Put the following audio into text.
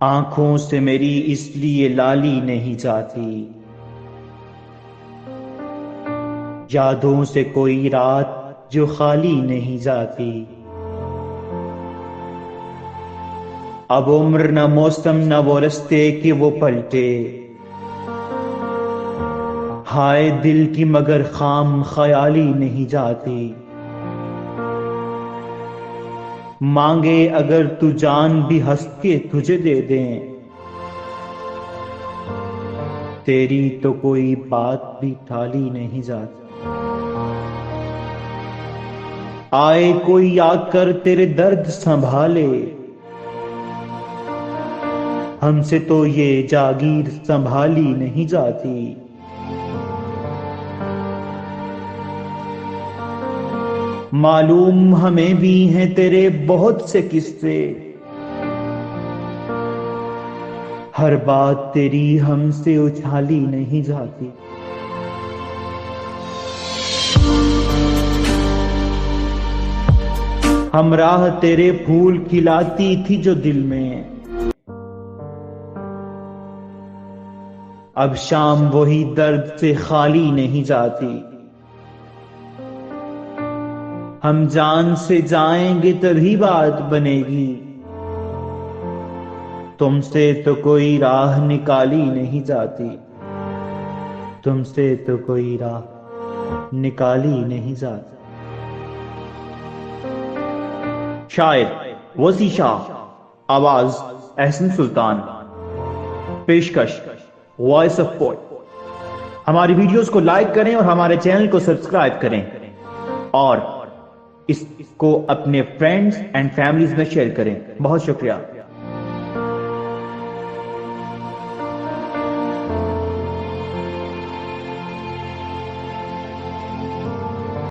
آنکھوں سے میری اس لیے لالی نہیں جاتی، یادوں سے کوئی رات جو خالی نہیں جاتی۔ اب عمر نہ موسم نہ وہ رستے کہ وہ پلٹے، ہائے دل کی مگر خام خیالی نہیں جاتی۔ مانگے اگر تو جان بھی ہنس کے تجھے دے دیں، تیری تو کوئی بات بھی ٹالی نہیں جاتی۔ آئے کوئی آ کر تیرے درد سنبھالے، ہم سے تو یہ جاگیر سنبھالی نہیں جاتی۔ معلوم ہمیں بھی ہیں تیرے بہت سے قصے، ہر بات تیری ہم سے اچھالی نہیں جاتی۔ ہمراہ تیرے پھول کھلاتی تھی جو دل میں، اب شام وہی درد سے خالی نہیں جاتی۔ ہم جان سے جائیں گے تبھی بات بنے گی، تم سے تو کوئی راہ نکالی نہیں جاتی، تم سے تو کوئی راہ نکالی نہیں جاتی۔ شاعر وسیع شاہ، آواز احسن سلطان، پیشکش وائس آف پوئٹ۔ ہماری ویڈیوز کو لائک کریں اور ہمارے چینل کو سبسکرائب کریں، اور اس کو اپنے فرینڈز اینڈ فیملیز میں شیئر کریں۔ بہت شکریہ۔